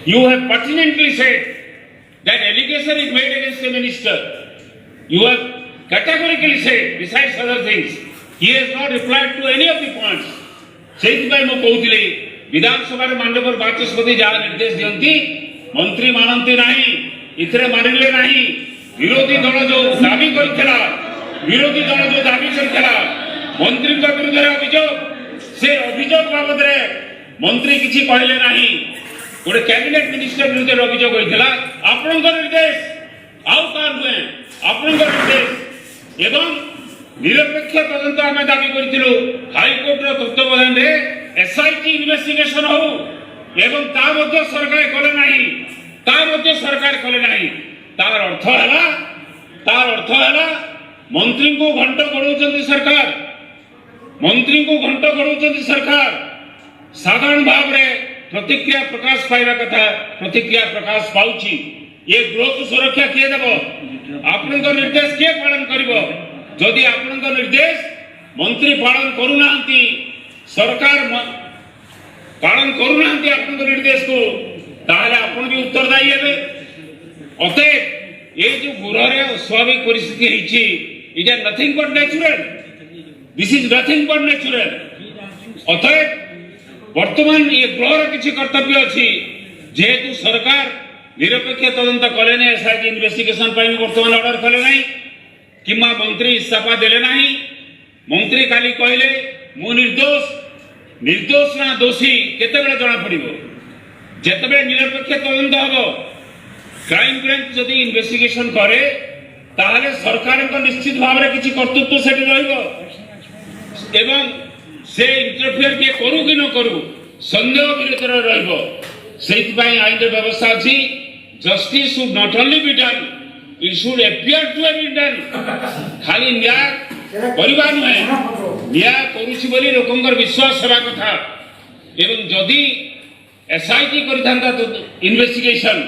You have pertinently said that allegation is made against the minister. You have categorically said, besides other things, he has not replied to any of the points. सेइथिपाई मो कहउतिले विधानसभा रे माननीय बाचस्पति जा निर्देश दियंती मंत्री मानंती नाही इथरे मानिले नाही विरोधी दल जो दाबी करथिला मंत्री का विरुद्ध अभियोग से अभियोग बाबद रे मंत्री किछि कहले नाही गोटे कैबिनेट मिनिस्टर विरुद्ध अभियोग होइथिला आपन निर्देश आउ कार हुए आपन निर्देश एवं निरपेक्ष तदंत आम दाबी करूँ हाईकोर्ट तत्वावधान में एसआईटी इन्वेस्टिगेशन हो एवं सरकार कले नहीं तार अर्थ है मंत्री को घंट गड़ौं सरकार साधारण भाव में प्रतिक्रिया प्रकाश पाइबा कथा प्रतिक्रिया प्रकाश पाउची ये गृह को सुरक्षा किए देव आपण निर्देश किए पालन करिवो जदि आपण निर्देश मंत्री पालन करूना सरकार पालन करूना आपण निर्देश को ताहले आपण भी उत्तरदायी हेबे अतएव ये जो गृह रे स्वाभाविक परिस्थिति हिची it is nothing but natural this is nothing but natural अतएव वर्तमान ये गृह किसी कर्तव्य अच्छी जेहेतु सरकार निरपेक्ष तदंत कले नहीं एसआईटी इन्वेस्टिगेशन वर्तमान ऑर्डर कले नहीं किंवा मंत्री इस्तीफा देले नहीं मंत्री काली कहले मु निर्दोष ना दोषी केते बेले जना पड़िबो जेते बेले निरपेक्ष तदंत हबो क्राइम ब्रांच जदि इन्वेस्टिगेशन करे ताहले सरकार को निश्चित भाव में किसी कर्तृत्व सेठी रहइबो एवं से इंटरफेयर के करू कि न करू संदेह विरुद्ध रहइबो सेति पई आईन व्यवस्था अछि justice should not only be done it should appear to have been done खाली न्याय परिवार नुहे न्याय करूछि बोली लोकंकर विश्वास सेवा कथा एवं जदि एसआईटी करिथांता इन्वेस्टिगेशन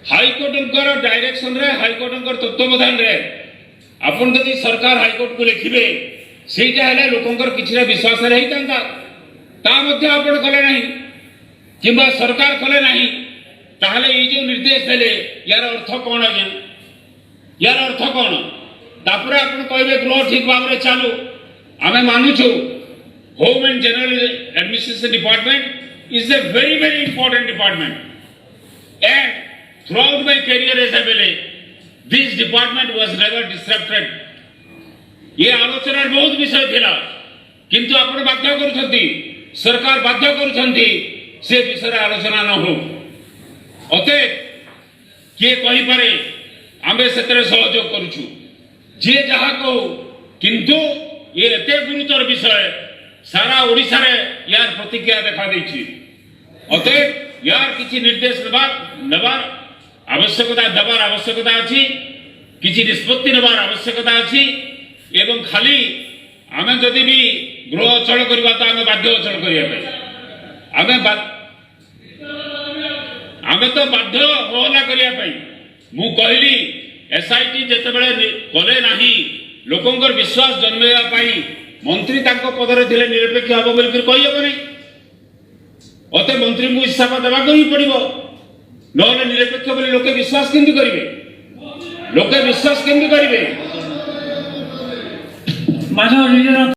हाईकोर्ट डायरेक्शन रे हाईकोर्ट तत्वावधान रे आपण जदि सरकार हाईकोर्ट को लिखिबे सेटा हेले लोकंकर किछरा विश्वास रही तांता ता मध्ये आपण कले नाही किंबा सरकार कले नाही ताहले ये जो निर्देश देले यार अर्थ कोन आज्ञा यार अर्थ कोन तापरे आपण कहबे गृह ठीक भाव रे चालू आमे मानुछु home and general administration department is a very important department and throughout my career as MLA this department was never disrupted ये आलोचना बहुत विषय थिला किंतु आपण बाध्य करूछंती सरकार बाध्य करूछंती से विषय आलोचना न हो अतः किए कहि पारे आमे सेतरे सहयोग करूछु जे जहा को किंतु ये एते गुरुतर विषय सारा ओडिसा रे यार प्रतिक्रिया देखा देछि अतः यार किछि निर्देश नबार आवश्यकता अछि किछि निष्पत्ति नबार आवश्यकता अछि एवं खाली आमे जदि भी गृह अचल करबा त आमे बाध्य अचल करिया आमे तो बाध्य होला करिया पई मु कहली एसआईटी जेते बेले कले नाही लोकंकर विश्वास जन्मेया पई मंत्री तांको पदरे थिले निरपेक्ष हबो बोल फिर कहि हबो नै अते मंत्री मु इस्तीफा देबा को ही पड़िबो नले निरपेक्ष बोले लोके विश्वास केंति करिवे मानव